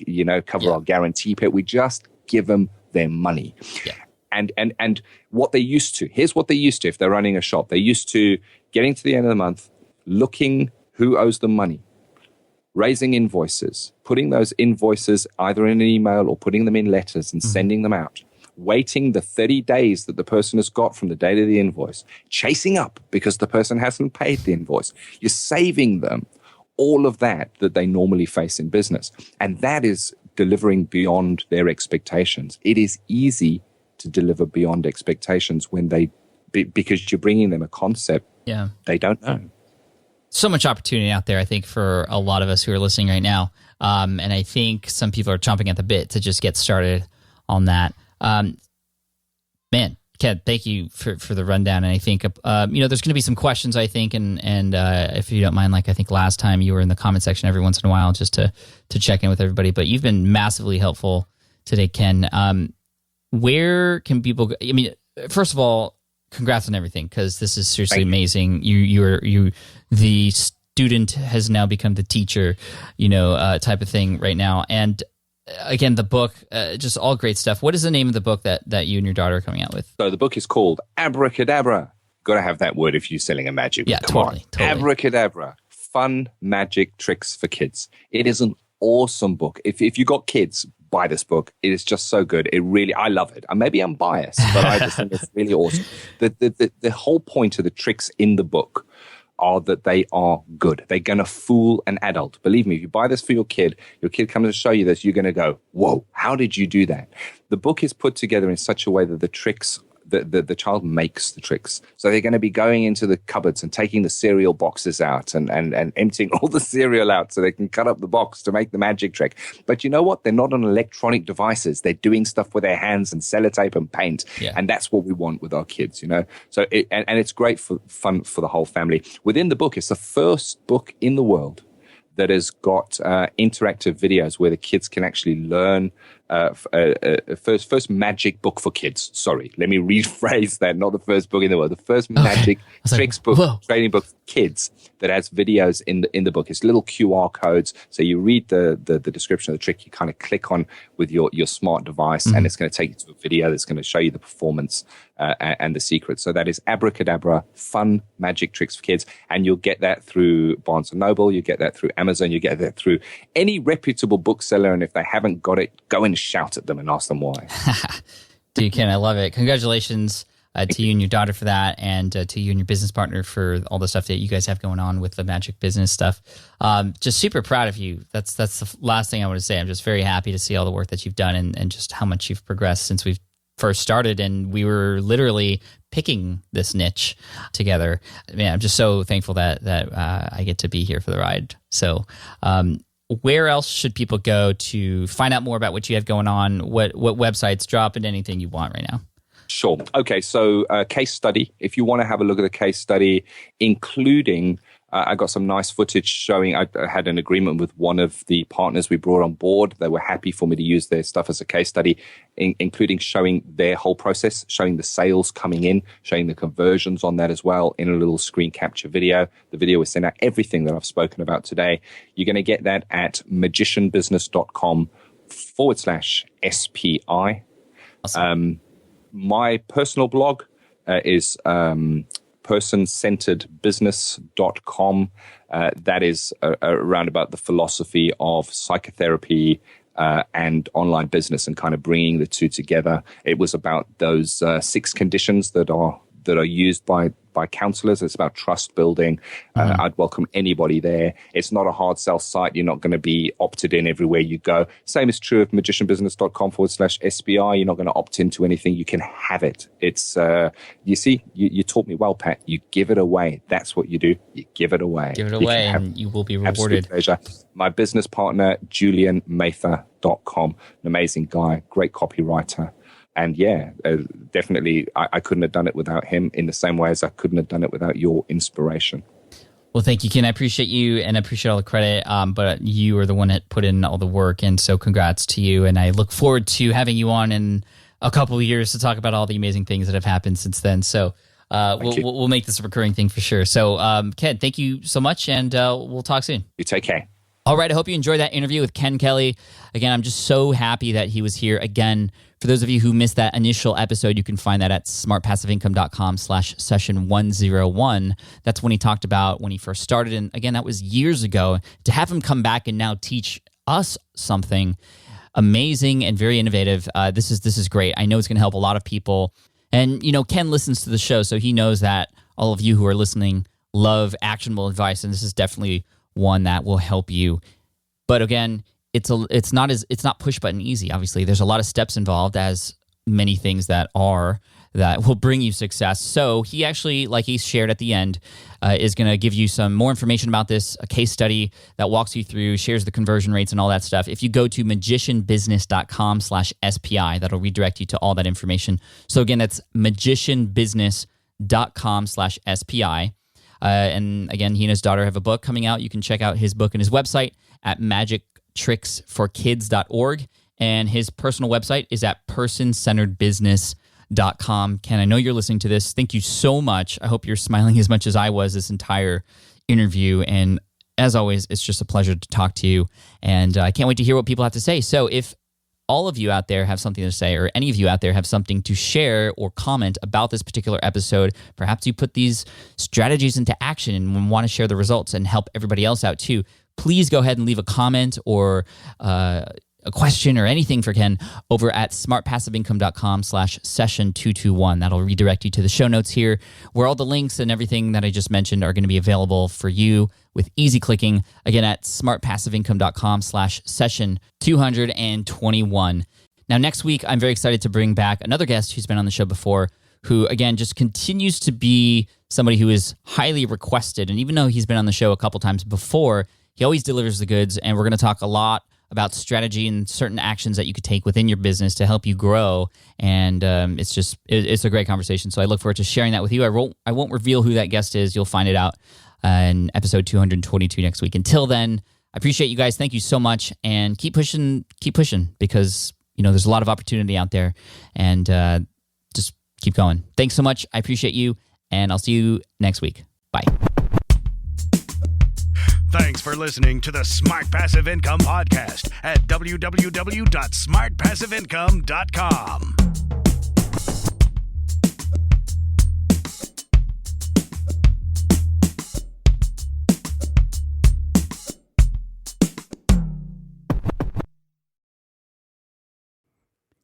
cover our guarantee pit. We just give them their money. Yeah. And what they used to, here's what they used to, if they're running a shop, they used to getting to the end of the month, looking who owes them money, raising invoices, putting those invoices either in an email or putting them in letters and sending them out, waiting the 30 days that the person has got from the date of the invoice, chasing up because the person hasn't paid the invoice. You're saving them all of that they normally face in business. And that is delivering beyond their expectations. It is easy to deliver beyond expectations because you're bringing them a concept they don't know. So much opportunity out there, I think, for a lot of us who are listening right now. And I think some people are chomping at the bit to just get started on that. Man, Ken, thank you for the rundown. And I think, there's going to be some questions, I think. And if you don't mind, like I think last time you were in the comment section every once in a while just to check in with everybody. But you've been massively helpful today, Ken. Where can people go? I mean, first of all, congrats on everything, because this is seriously amazing. The student has now become the teacher, type of thing right now. And again, the book, just all great stuff. What is the name of the book that you and your daughter are coming out with? So the book is called Abracadabra. Got to have that word if you're selling a magic book. Yeah, totally. Abracadabra, fun magic tricks for kids. It is an awesome book. If you got kids, buy this book. It is just so good. I love it. Maybe I'm biased, but I just think it's really awesome. The whole point of the tricks in the book are that they are good. They're going to fool an adult. Believe me, if you buy this for your kid comes to show you this, you're going to go, whoa, how did you do that? The book is put together in such a way that the tricks, the child makes the tricks. So they're going to be going into the cupboards and taking the cereal boxes out and emptying all the cereal out so they can cut up the box to make the magic trick. But you know what? They're not on electronic devices. They're doing stuff with their hands and sellotape and paint. Yeah. And that's what we want with our kids, So it's great for fun for the whole family. Within the book, it's the first book in the world that has got interactive videos where the kids can actually learn. First magic book for kids. Sorry, let me rephrase that. Not the first book in the world. The first magic tricks book, training book for kids that has videos in the book. It's little QR codes. So you read the description of the trick. You kind of click on with your smart device, and it's going to take you to a video that's going to show you the performance and the secrets. So that is Abracadabra, fun magic tricks for kids, and you'll get that through Barnes & Noble. You get that through Amazon. You get that through any reputable bookseller. And if they haven't got it, go and shout at them and ask them why. Dude, Ken, I love it. Congratulations to you and your daughter for that, and to you and your business partner for all the stuff that you guys have going on with the magic business stuff. Just super proud of you. That's the last thing I want to say. I'm just very happy to see all the work that you've done and just how much you've progressed since we've first started, and we were literally picking this niche together. Man, I'm just so thankful that I get to be here for the ride. So where else should people go to find out more about what you have going on? What websites? Drop in anything you want right now. Sure. Okay, so case study. If you want to have a look at the case study, including I got some nice footage showing I had an agreement with one of the partners we brought on board. They were happy for me to use their stuff as a case study, including showing their whole process, showing the sales coming in, showing the conversions on that as well in a little screen capture video. The video was sent out, everything that I've spoken about today. You're going to get that at magicianbusiness.com/SPI. Awesome. My personal blog is personcenteredbusiness.com. That is around about the philosophy of psychotherapy and online business and kind of bringing the two together. It was about those 6 conditions that are used by by counselors. It's about trust building. I'd welcome anybody there. It's not a hard sell site. You're not going to be opted in everywhere you go. Same is true of magicianbusiness.com/SPI. You're not going to opt into anything. You can have it. It's, you see, you taught me well, Pat. You give it away. That's what you do. You give it away. Give it away and you will be rewarded. Pleasure. My business partner, julianmather.com, an amazing guy, great copywriter. And definitely, I couldn't have done it without him in the same way as I couldn't have done it without your inspiration. Well, thank you, Ken. I appreciate you and I appreciate all the credit, but you are the one that put in all the work, and so congrats to you. And I look forward to having you on in a couple of years to talk about all the amazing things that have happened since then. So we'll make this a recurring thing for sure. So, Ken, thank you so much, and we'll talk soon. You take care. All right, I hope you enjoyed that interview with Ken Kelly. Again, I'm just so happy that he was here. Again, for those of you who missed that initial episode, you can find that at smartpassiveincome.com/session101. That's when he talked about when he first started. And again, that was years ago. To have him come back and now teach us something amazing and very innovative, this is great. I know it's going to help a lot of people. And, Ken listens to the show, so he knows that all of you who are listening love actionable advice, and this is definitely one that will help you. But again, it's not push button easy. Obviously, there's a lot of steps involved, as many things that will bring you success. So he actually, like he shared at the end, is going to give you some more information about this, a case study that walks you through, shares the conversion rates and all that stuff. If you go to magicianbusiness.com/SPI, that'll redirect you to all that information. So again, that's magicianbusiness.com/SPI. And again, he and his daughter have a book coming out. You can check out his book and his website at magictricksforkids.org. And his personal website is at personcenteredbusiness.com. Ken, I know you're listening to this. Thank you so much. I hope you're smiling as much as I was this entire interview. And as always, it's just a pleasure to talk to you. And I can't wait to hear what people have to say. So if all of you out there have something to say, or any of you out there have something to share or comment about this particular episode, perhaps you put these strategies into action and want to share the results and help everybody else out too, please go ahead and leave a comment or a question or anything for Ken over at smartpassiveincome.com/session221. That'll redirect you to the show notes here, where all the links and everything that I just mentioned are going to be available for you with easy clicking. Again, at smartpassiveincome.com/session221. Now, next week, I'm very excited to bring back another guest who's been on the show before, who, again, just continues to be somebody who is highly requested. And even though he's been on the show a couple times before, he always delivers the goods. And we're going to talk a lot about strategy and certain actions that you could take within your business to help you grow. And it's a great conversation. So I look forward to sharing that with you. I won't reveal who that guest is. You'll find it out in episode 222 next week. Until then, I appreciate you guys. Thank you so much. And keep pushing because, there's a lot of opportunity out there. And just keep going. Thanks so much. I appreciate you. And I'll see you next week. Bye. Thanks for listening to the Smart Passive Income Podcast at www.smartpassiveincome.com.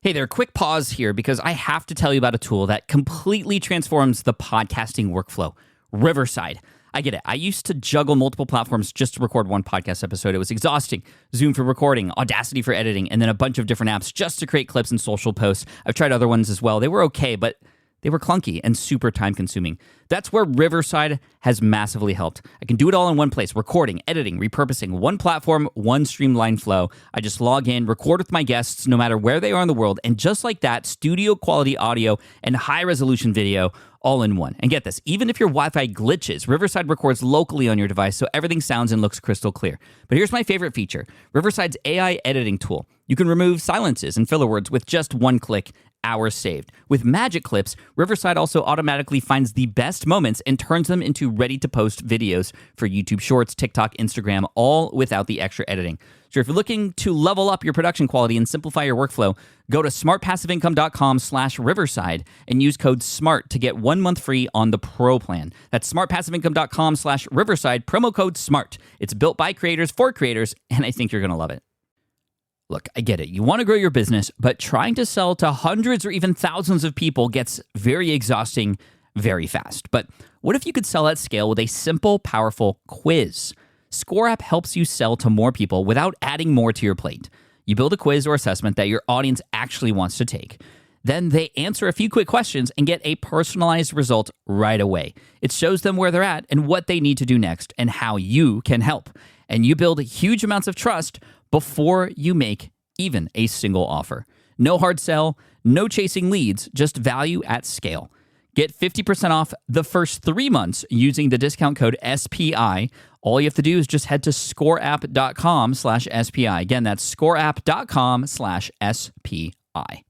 Hey there, quick pause here because I have to tell you about a tool that completely transforms the podcasting workflow, Riverside. I get it. I used to juggle multiple platforms just to record one podcast episode. It was exhausting. Zoom for recording, Audacity for editing, and then a bunch of different apps just to create clips and social posts. I've tried other ones as well. They were okay, but they were clunky and super time-consuming. That's where Riverside has massively helped. I can do it all in one place, recording, editing, repurposing, one platform, one streamlined flow. I just log in, record with my guests no matter where they are in the world, and just like that, studio-quality audio and high-resolution video all in one. And get this, even if your Wi-Fi glitches, Riverside records locally on your device so everything sounds and looks crystal clear. But here's my favorite feature, Riverside's AI editing tool. You can remove silences and filler words with just one click, hours saved. With Magic Clips, Riverside also automatically finds the best moments and turns them into ready-to-post videos for YouTube Shorts, TikTok, Instagram, all without the extra editing. So if you're looking to level up your production quality and simplify your workflow, go to smartpassiveincome.com/Riverside and use code SMART to get 1 month free on the Pro plan. That's smartpassiveincome.com/Riverside, promo code SMART. It's built by creators for creators, and I think you're going to love it. Look, I get it. You want to grow your business, but trying to sell to hundreds or even thousands of people gets very exhausting very fast. But what if you could sell at scale with a simple, powerful quiz? Score App helps you sell to more people without adding more to your plate. You build a quiz or assessment that your audience actually wants to take. Then they answer a few quick questions and get a personalized result right away. It shows them where they're at and what they need to do next and how you can help. And you build huge amounts of trust before you make even a single offer. No hard sell, no chasing leads, just value at scale. Get 50% off the first 3 months using the discount code SPI. All you have to do is just head to scoreapp.com/SPI. Again, that's scoreapp.com/SPI.